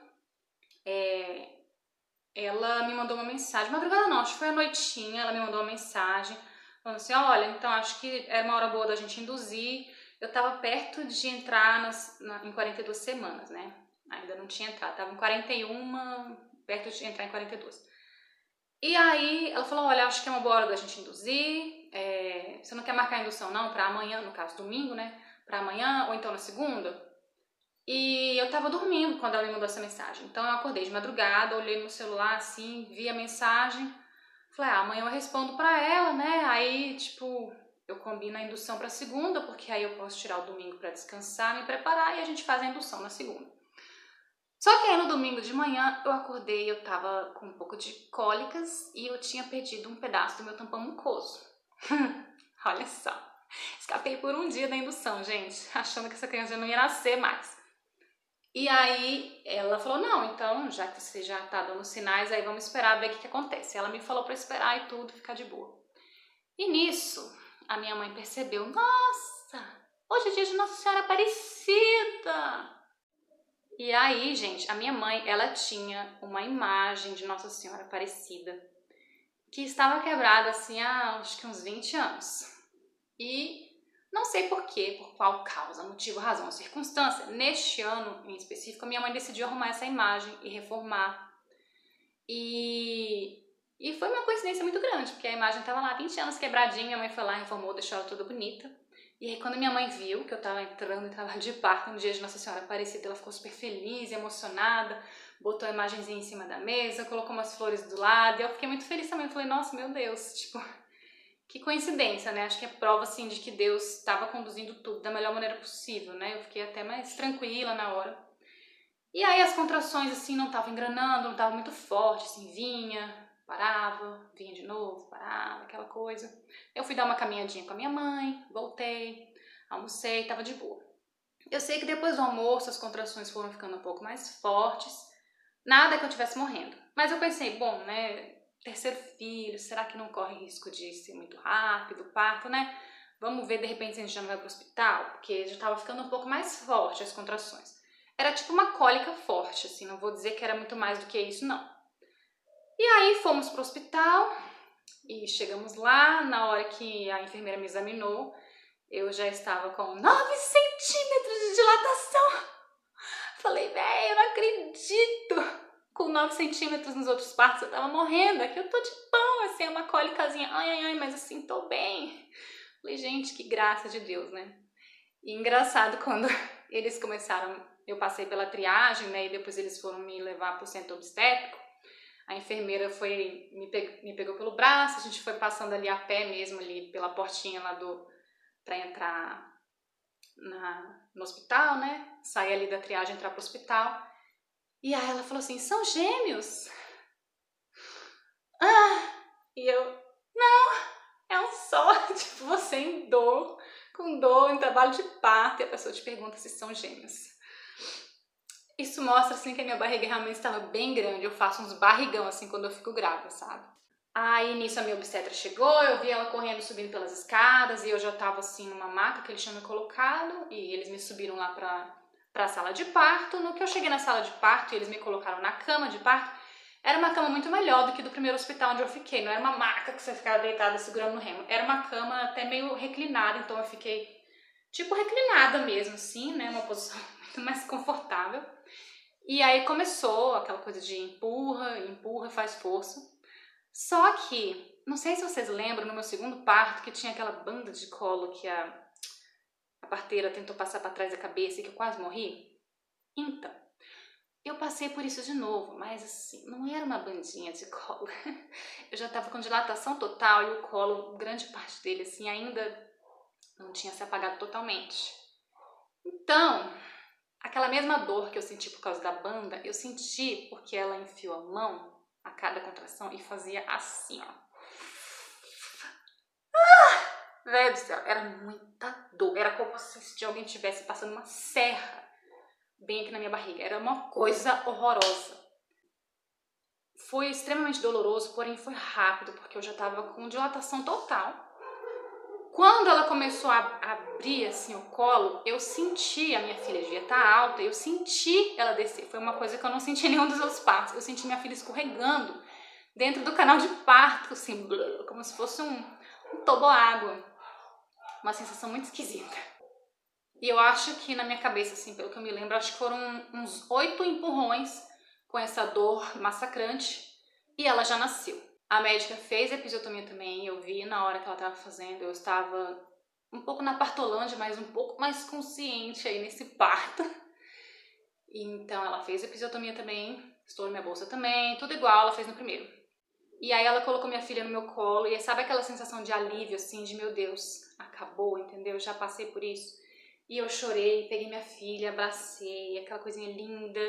ela me mandou uma mensagem, madrugada não, acho que foi à noitinha, ela me mandou uma mensagem, falando assim, olha, então acho que era uma hora boa da gente induzir. Eu tava perto de entrar em 42 semanas, né? Ainda não tinha entrado, tava em 41, perto de entrar em 42. E aí ela falou, olha, acho que é uma boa hora da gente induzir, você não quer marcar a indução não, pra amanhã, no caso domingo, né? Pra amanhã ou então na segunda? E eu tava dormindo quando ela me mandou essa mensagem, então eu acordei de madrugada, olhei no celular assim, vi a mensagem. Falei, amanhã eu respondo pra ela, né? Aí, tipo, eu combino a indução pra segunda, porque aí eu posso tirar o domingo pra descansar, me preparar e a gente faz a indução na segunda. Só que aí no domingo de manhã eu acordei, eu tava com um pouco de cólicas e eu tinha perdido um pedaço do meu tampão mucoso. Olha só, escapei por um dia da indução, gente, achando que essa criança não ia nascer mais. E aí ela falou, não, então já que você já tá dando sinais, aí vamos esperar ver o que acontece. Ela me falou pra esperar e tudo, ficar de boa. E nisso, a minha mãe percebeu, nossa, hoje é dia de Nossa Senhora Aparecida. E aí, gente, a minha mãe, ela tinha uma imagem de Nossa Senhora Aparecida que estava quebrada assim há acho que uns 20 anos. E não sei porquê, por qual causa, motivo, razão, circunstância, neste ano em específico, a minha mãe decidiu arrumar essa imagem e reformar. E foi uma coincidência muito grande, porque a imagem estava lá há 20 anos quebradinha, minha mãe foi lá, reformou, deixou ela toda bonita. E aí quando minha mãe viu que eu estava entrando em trabalho de parto no dia de Nossa Senhora Aparecida, ela ficou super feliz e emocionada, botou a imagenzinha em cima da mesa, colocou umas flores do lado, e eu fiquei muito feliz também. Eu falei, nossa, meu Deus, tipo, que coincidência, né? Acho que é prova, assim, de que Deus estava conduzindo tudo da melhor maneira possível, né? Eu fiquei até mais tranquila na hora. E aí as contrações, assim, não estavam engranando, não estavam muito forte, assim, parava, vinha de novo, parava, aquela coisa. Eu fui dar uma caminhadinha com a minha mãe, voltei, Almocei, tava de boa. Eu sei que depois do almoço as contrações foram ficando um pouco mais fortes. Nada que eu estivesse morrendo. Mas eu pensei, bom, né, terceiro filho, será que não corre risco de ser muito rápido o parto, né? Vamos ver, de repente, se a gente já não vai pro hospital, porque já tava ficando um pouco mais forte as contrações. Era tipo uma cólica forte, assim, não vou dizer que era muito mais do que isso, não. E aí fomos pro hospital e chegamos lá, na hora que a enfermeira me examinou, eu já estava com 9 centímetros de dilatação. Falei, véi, eu não acredito. Com 9 centímetros nos outros partos eu tava morrendo. Aqui eu tô de boa, assim, uma cólicazinha. Ai, mas assim, tô bem. Falei, gente, que graça de Deus, né? E engraçado quando eles começaram, eu passei pela triagem, né? E depois eles foram me levar pro centro obstétrico. A enfermeira foi, me pegou pelo braço, a gente foi passando ali a pé mesmo, ali pela portinha lá pra entrar no hospital, né? Sair ali da triagem, entrar pro hospital. E aí ela falou assim, são gêmeos? E eu, não, é um só. Tipo, você em dor, com dor, em trabalho de parto, e a pessoa te pergunta se são gêmeos. Isso mostra, assim, que a minha barriga realmente estava bem grande. Eu faço uns barrigão, assim, quando eu fico grávida, sabe? Aí, nisso, a minha obstetra chegou, eu vi ela correndo, subindo pelas escadas, e eu já tava, assim, numa maca que eles tinham me colocado, e eles me subiram lá pra sala de parto. No que eu cheguei na sala de parto e eles me colocaram na cama de parto, era uma cama muito melhor do que do primeiro hospital onde eu fiquei. Não era uma maca que você ficava deitada segurando no remo. Era uma cama até meio reclinada, então eu fiquei, tipo, reclinada mesmo, assim, né? Uma posição muito mais confortável. E aí começou aquela coisa de empurra, empurra, faz força. Só que, não sei se vocês lembram, no meu segundo parto, que tinha aquela banda de colo que a parteira tentou passar pra trás da cabeça e que eu quase morri. Então, eu passei por isso de novo, mas assim, não era uma bandinha de colo. Eu já tava com dilatação total e o colo, grande parte dele, assim, ainda não tinha se apagado totalmente. Então, aquela mesma dor que eu senti por causa da banda, eu senti porque ela enfiou a mão a cada contração e fazia assim, ó. Velho do céu, era muita dor. Era como se alguém estivesse passando uma serra bem aqui na minha barriga. Era uma coisa horrorosa. Foi extremamente doloroso, porém foi rápido, porque eu já tava com dilatação total. Quando ela começou a abrir assim o colo, eu senti, a minha filha devia estar alta, eu senti ela descer. Foi uma coisa que eu não senti em nenhum dos outros partos. Eu senti minha filha escorregando dentro do canal de parto, assim, como se fosse um toboágua. Uma sensação muito esquisita. E eu acho que na minha cabeça, assim, pelo que eu me lembro, acho que foram uns 8 empurrões com essa dor massacrante e ela já nasceu. A médica fez a episiotomia também, eu vi na hora que ela estava fazendo, eu estava um pouco na partolândia, mas um pouco mais consciente aí nesse parto. Então ela fez a episiotomia também, estourou minha bolsa também, tudo igual ela fez no primeiro. E aí ela colocou minha filha no meu colo e sabe aquela sensação de alívio, assim, de meu Deus, acabou, entendeu? Já passei por isso. E eu chorei, peguei minha filha, abracei, aquela coisinha linda.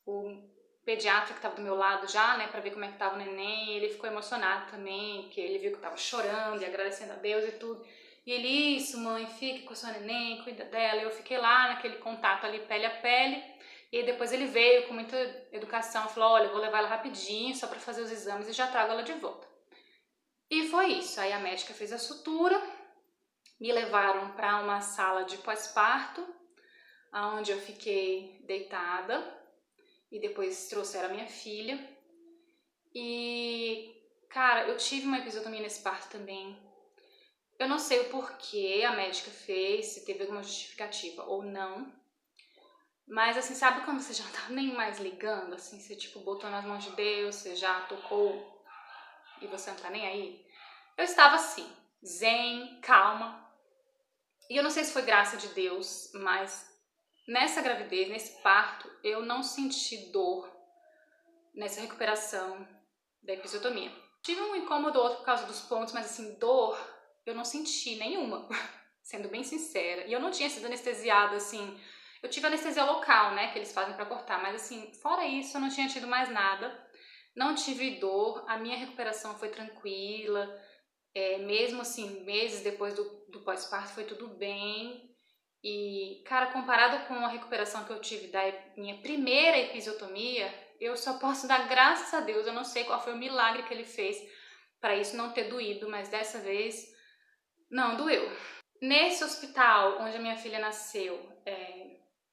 O pediatra que tava do meu lado já, né, pra ver como é que tava o neném, ele ficou emocionado também, porque ele viu que eu tava chorando e agradecendo a Deus e tudo. E ele, isso mãe, fique com a sua neném, cuida dela. E eu fiquei lá naquele contato ali, pele a pele. E aí depois ele veio com muita educação, falou, olha, eu vou levar ela rapidinho só pra fazer os exames e já trago ela de volta. E foi isso, aí a médica fez a sutura, me levaram para uma sala de pós-parto, onde eu fiquei deitada, e depois trouxeram a minha filha. E, cara, eu tive uma episiotomia nesse parto também. Eu não sei o porquê a médica fez, se teve alguma justificativa ou não. Mas assim, sabe quando você já não tá nem mais ligando? Assim, você tipo botou nas mãos de Deus, você já tocou e você não tá nem aí? Eu estava assim, zen, calma. E eu não sei se foi graça de Deus, mas nessa gravidez, nesse parto, eu não senti dor nessa recuperação da episiotomia. Tive um incômodo ou outro por causa dos pontos, mas assim, dor eu não senti nenhuma, sendo bem sincera. E eu não tinha sido anestesiada, assim, eu tive anestesia local, né, que eles fazem pra cortar, mas assim, fora isso eu não tinha tido mais nada. Não tive dor, a minha recuperação foi tranquila, mesmo assim, meses depois do pós-parto foi tudo bem. E, cara, comparado com a recuperação que eu tive da minha primeira episiotomia, eu só posso dar graças a Deus. Eu não sei qual foi o milagre que ele fez para isso não ter doído, mas dessa vez não doeu. Nesse hospital onde a minha filha nasceu,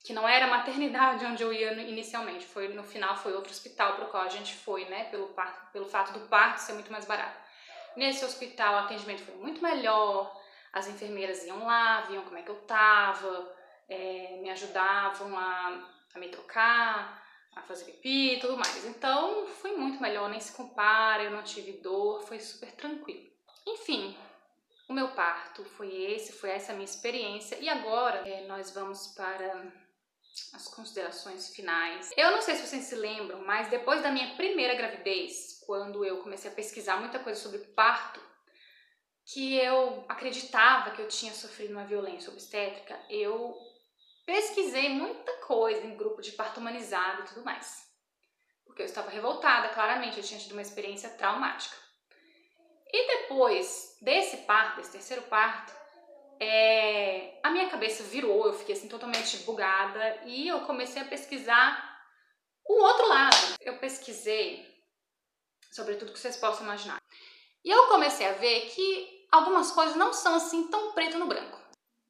que não era a maternidade onde eu ia inicialmente, no final foi outro hospital para o qual a gente foi, né, pelo fato do parto ser muito mais barato. Nesse hospital o atendimento foi muito melhor, as enfermeiras iam lá, viam como é que eu tava, me ajudavam a me trocar, a fazer pipi e tudo mais. Então foi muito melhor, nem se compara, eu não tive dor, foi super tranquilo. Enfim, o meu parto foi essa a minha experiência, e agora nós vamos para as considerações finais. Eu não sei se vocês se lembram, mas depois da minha primeira gravidez, quando eu comecei a pesquisar muita coisa sobre parto, que eu acreditava que eu tinha sofrido uma violência obstétrica, eu pesquisei muita coisa em grupo de parto humanizado e tudo mais. Porque eu estava revoltada, claramente, eu tinha tido uma experiência traumática. E depois desse parto, desse terceiro parto, a minha cabeça virou, eu fiquei assim totalmente bugada e eu comecei a pesquisar o outro lado. Eu pesquisei sobre tudo que vocês possam imaginar. E eu comecei a ver que algumas coisas não são assim tão preto no branco.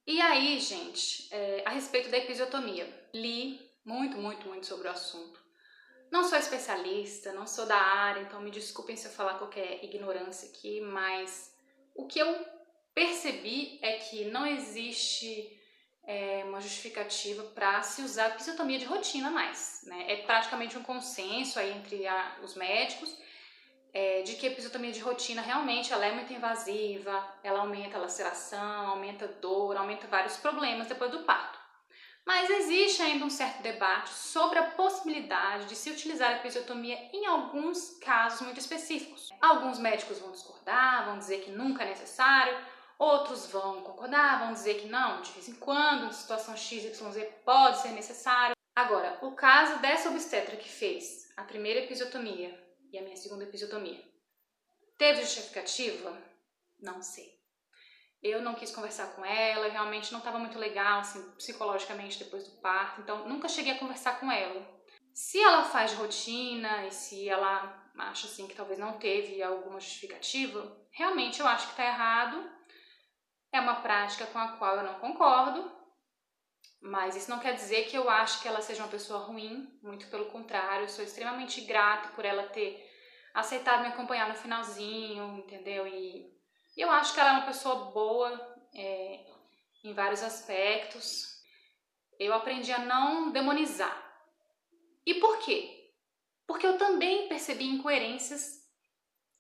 E aí, gente, a respeito da episiotomia, li muito sobre o assunto. Não sou especialista, não sou da área, então me desculpem se eu falar qualquer ignorância aqui, mas o que eu percebi é que não existe uma justificativa para se usar a episiotomia de rotina mais, né? É praticamente um consenso aí entre os médicos de que a episiotomia de rotina realmente ela é muito invasiva, ela aumenta a laceração, aumenta a dor, aumenta vários problemas depois do parto. Mas existe ainda um certo debate sobre a possibilidade de se utilizar a episiotomia em alguns casos muito específicos. Alguns médicos vão discordar, vão dizer que nunca é necessário, outros vão concordar, vão dizer que não, de vez em quando, em situação XYZ pode ser necessário. Agora, o caso dessa obstetra que fez a primeira episiotomia e a minha segunda episiotomia, teve justificativa? Não sei. Eu não quis conversar com ela, realmente não estava muito legal, assim, psicologicamente depois do parto, então nunca cheguei a conversar com ela. Se ela faz de rotina e se ela acha assim que talvez não teve alguma justificativa, realmente eu acho que está errado. É uma prática com a qual eu não concordo, mas isso não quer dizer que eu acho que ela seja uma pessoa ruim, muito pelo contrário, eu sou extremamente grata por ela ter aceitado me acompanhar no finalzinho, entendeu? E eu acho que ela é uma pessoa boa em vários aspectos. Eu aprendi a não demonizar. E por quê? Porque eu também percebi incoerências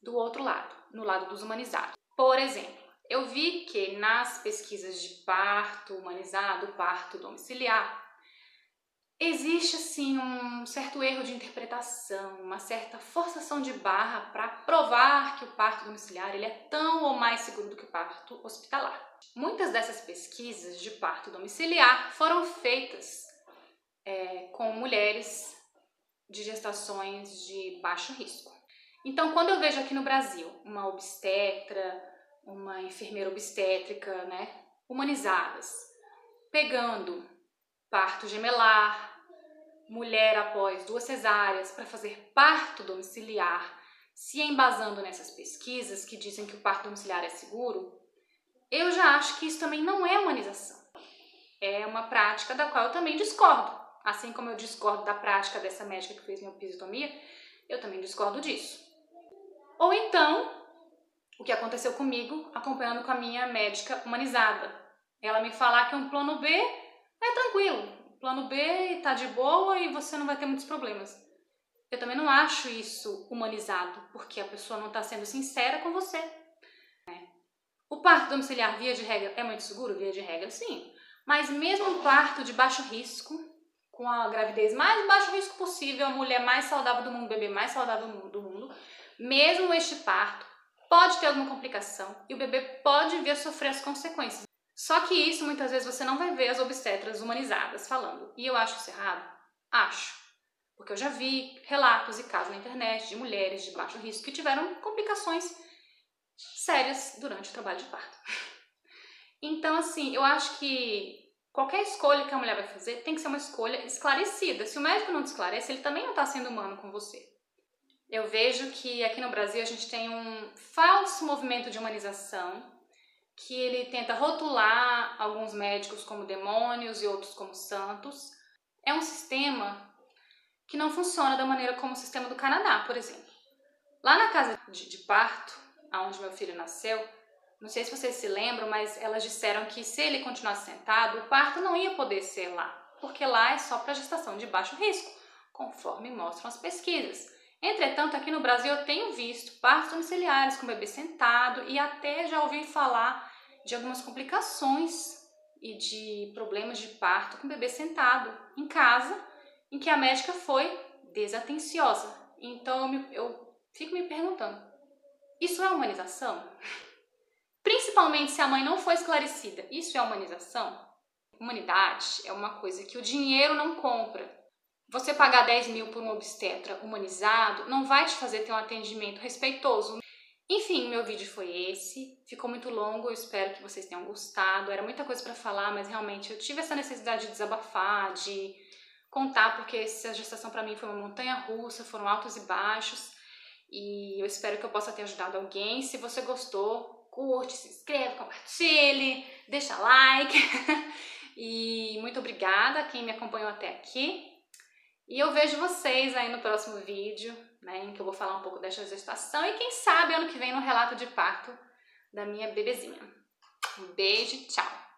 do outro lado, no lado dos humanizados. Por exemplo, eu vi que nas pesquisas de parto humanizado, parto domiciliar, existe assim um certo erro de interpretação, uma certa forçação de barra para provar que o parto domiciliar ele é tão ou mais seguro do que o parto hospitalar. Muitas dessas pesquisas de parto domiciliar foram feitas com mulheres de gestações de baixo risco. Então, quando eu vejo aqui no Brasil uma obstetra, uma enfermeira obstétrica, né, humanizadas, pegando parto gemelar, mulher após 2 cesáreas para fazer parto domiciliar, se embasando nessas pesquisas que dizem que o parto domiciliar é seguro, eu já acho que isso também não é humanização. É uma prática da qual eu também discordo. Assim como eu discordo da prática dessa médica que fez minha episiotomia, eu também discordo disso. Ou então, o que aconteceu comigo acompanhando com a minha médica humanizada. Ela me falar que um plano B é tranquilo. Plano B tá de boa e você não vai ter muitos problemas. Eu também não acho isso humanizado, porque a pessoa não está sendo sincera com você. O parto domiciliar, via de regra, é muito seguro? Via de regra, sim. Mas mesmo um parto de baixo risco, com a gravidez mais baixo risco possível, a mulher mais saudável do mundo, o bebê mais saudável do mundo, mesmo este parto pode ter alguma complicação e o bebê pode vir a sofrer as consequências. Só que isso, muitas vezes, você não vai ver as obstetras humanizadas falando. E eu acho isso errado? Acho. Porque eu já vi relatos e casos na internet de mulheres de baixo risco que tiveram complicações sérias durante o trabalho de parto. Então, assim, eu acho que Qualquer escolha que a mulher vai fazer tem que ser uma escolha esclarecida. Se o médico não te esclarece, ele também não está sendo humano com você. Eu vejo que aqui no Brasil a gente tem um falso movimento de humanização, que ele tenta rotular alguns médicos como demônios e outros como santos. É um sistema que não funciona da maneira como o sistema do Canadá, por exemplo. Lá na casa de parto, onde meu filho nasceu, não sei se vocês se lembram, mas elas disseram que se ele continuasse sentado, o parto não ia poder ser lá, porque lá é só para gestação de baixo risco, conforme mostram as pesquisas. Entretanto, aqui no Brasil eu tenho visto partos domiciliares com bebê sentado e até já ouvi falar de algumas complicações e de problemas de parto com bebê sentado em casa, em que a médica foi desatenciosa. Então eu fico me perguntando, isso é humanização? Principalmente se a mãe não foi esclarecida, isso é humanização? Humanidade é uma coisa que o dinheiro não compra. Você pagar 10 mil por um obstetra humanizado não vai te fazer ter um atendimento respeitoso. Enfim, meu vídeo foi esse. Ficou muito longo, eu espero que vocês tenham gostado. Era muita coisa para falar, mas realmente eu tive essa necessidade de desabafar, de contar, porque essa gestação para mim foi uma montanha-russa, foram altos e baixos. E eu espero que eu possa ter ajudado alguém. Se você gostou, curte, se inscreve, compartilhe, deixa like. E muito obrigada a quem me acompanhou até aqui. E eu vejo vocês aí no próximo vídeo, né, em que eu vou falar um pouco dessa gestação e quem sabe ano que vem no relato de parto da minha bebezinha. Um beijo, tchau!